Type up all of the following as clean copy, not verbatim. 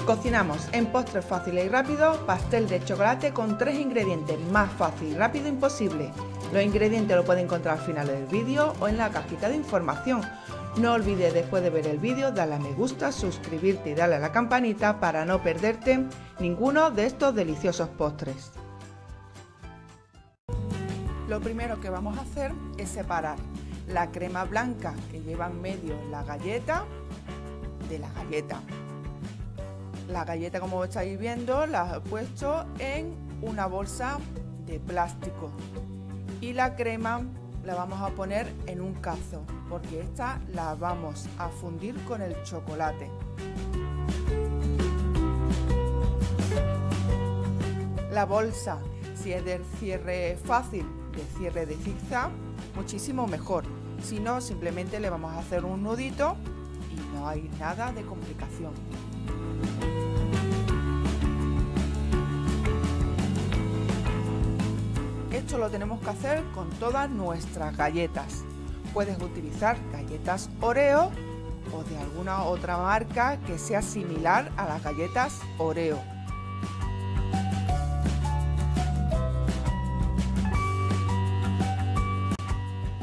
Cocinamos en postres fáciles y rápidos pastel de chocolate con 3 ingredientes, más fácil y rápido imposible. Los ingredientes los puedes encontrar al final del vídeo o en la cajita de información. No olvides después de ver el vídeo darle a me gusta, suscribirte y darle a la campanita para no perderte ninguno de estos deliciosos postres. Lo primero que vamos a hacer es separar la crema blanca que lleva en medio la galleta de la galleta. La galleta, como estáis viendo, la he puesto en una bolsa de plástico y la crema la vamos a poner en un cazo porque esta la vamos a fundir con el chocolate. La bolsa, si es del cierre fácil, de cierre de zigzag, muchísimo mejor. Si no, simplemente le vamos a hacer un nudito y no hay nada de complicación. Esto lo tenemos que hacer con todas nuestras galletas. Puedes utilizar galletas Oreo o de alguna otra marca que sea similar a las galletas Oreo.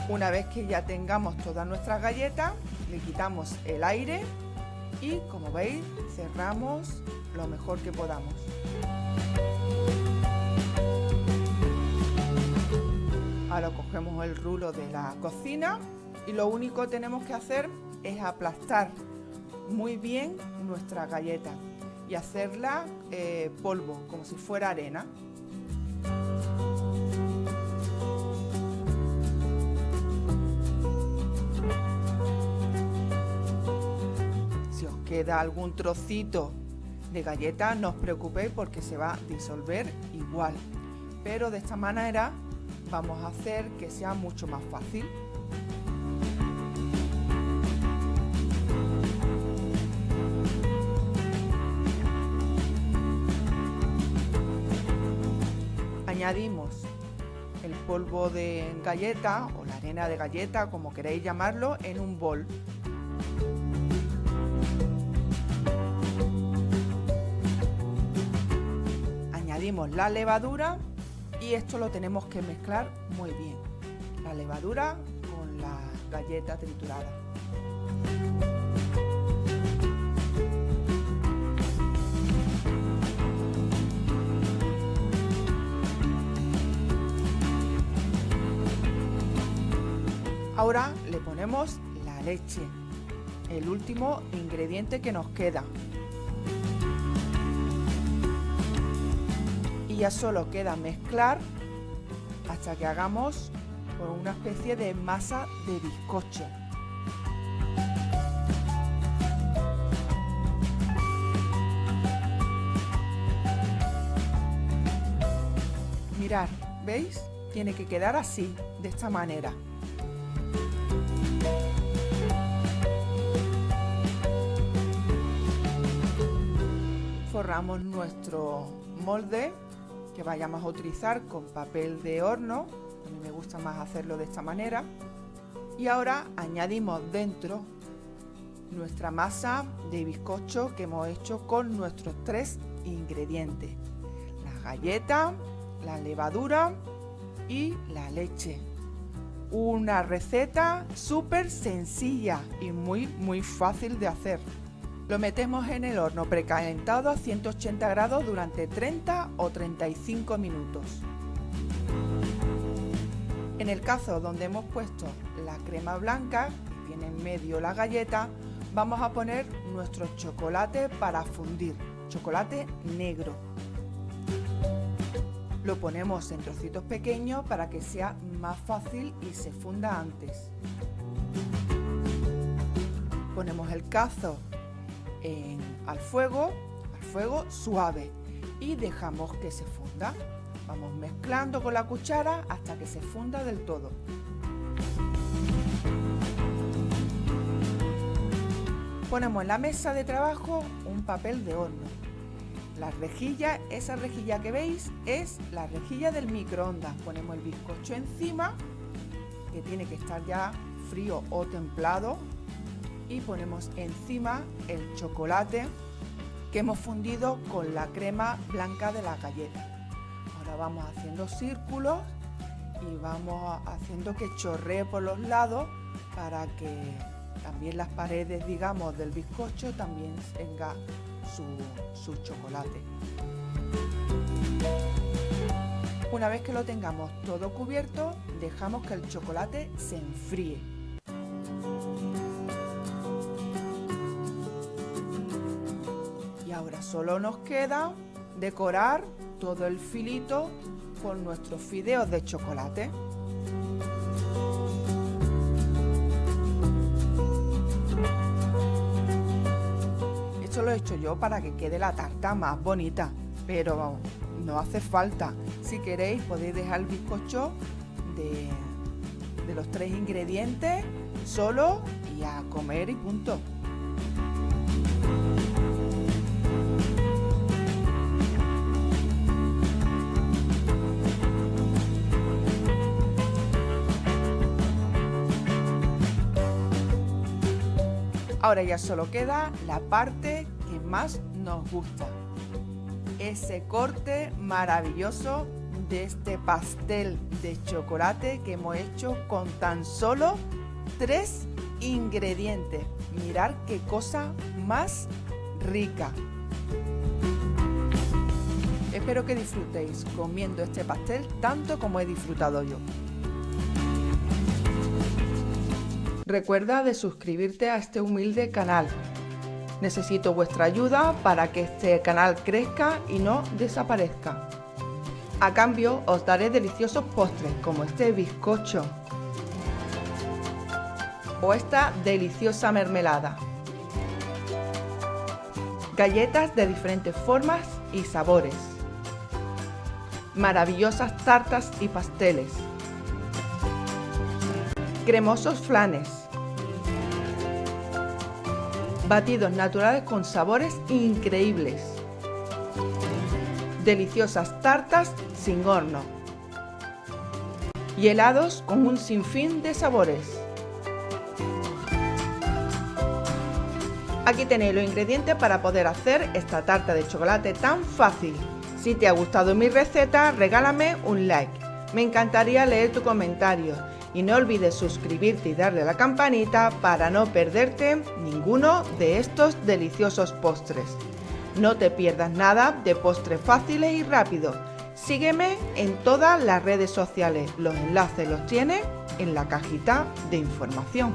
Una vez que ya tengamos todas nuestras galletas, le quitamos el aire y, como veis, cerramos lo mejor que podamos. Ahora cogemos el rulo de la cocina y lo único que tenemos que hacer es aplastar muy bien nuestra galleta y hacerla polvo, como si fuera arena. Si os queda algún trocito de galleta, no os preocupéis porque se va a disolver igual, pero de esta manera vamos a hacer que sea mucho más fácil. Añadimos el polvo de galleta o la arena de galleta, como queréis llamarlo, en un bol. Añadimos la levadura y esto lo tenemos que mezclar muy bien, la levadura con la galleta triturada. Ahora le ponemos la leche, el último ingrediente que nos queda. Ya solo queda mezclar hasta que hagamos una especie de masa de bizcocho. Mirad, ¿veis? Tiene que quedar así, de esta manera. Forramos nuestro molde que vayamos a utilizar con papel de horno. A mí me gusta más hacerlo de esta manera. Y ahora añadimos dentro nuestra masa de bizcocho que hemos hecho con nuestros 3 ingredientes: la galleta, la levadura y la leche. Una receta súper sencilla y muy fácil de hacer. Lo metemos en el horno precalentado a 180 grados durante 30 o 35 minutos. En el caso donde hemos puesto la crema blanca, que tiene en medio la galleta, vamos a poner nuestro chocolate para fundir, chocolate negro. Lo ponemos en trocitos pequeños para que sea más fácil y se funda antes. Ponemos el cazo al fuego suave y dejamos que se funda. Vamos mezclando con la cuchara hasta que se funda del todo. Ponemos en la mesa de trabajo un papel de horno. La rejilla, esa rejilla que veis, es la rejilla del microondas. Ponemos el bizcocho encima, que tiene que estar ya frío o templado, y ponemos encima el chocolate que hemos fundido con la crema blanca de la galleta. Ahora vamos haciendo círculos y vamos haciendo que chorree por los lados para que también las paredes, digamos, del bizcocho también tenga su chocolate. Una vez que lo tengamos todo cubierto, dejamos que el chocolate se enfríe. Y ahora solo nos queda decorar todo el filito con nuestros fideos de chocolate. Esto lo he hecho yo para que quede la tarta más bonita, pero vamos, no hace falta. Si queréis podéis dejar el bizcocho de los 3 ingredientes solo y a comer y punto. Ahora ya solo queda la parte que más nos gusta. Ese corte maravilloso de este pastel de chocolate que hemos hecho con tan solo 3 ingredientes. Mirad qué cosa más rica. Espero que disfrutéis comiendo este pastel tanto como he disfrutado yo. Recuerda de suscribirte a este humilde canal. Necesito vuestra ayuda para que este canal crezca y no desaparezca. A cambio os daré deliciosos postres como este bizcocho o esta deliciosa mermelada. Galletas de diferentes formas y sabores. Maravillosas tartas y pasteles. Cremosos flanes. Batidos naturales con sabores increíbles. Deliciosas tartas sin horno. Y helados con un sinfín de sabores. Aquí tenéis los ingredientes para poder hacer esta tarta de chocolate tan fácil. Si te ha gustado mi receta, regálame un like. Me encantaría leer tu comentario. Y no olvides suscribirte y darle a la campanita para no perderte ninguno de estos deliciosos postres. No te pierdas nada de postres fáciles y rápidos. Sígueme en todas las redes sociales. Los enlaces los tienes en la cajita de información.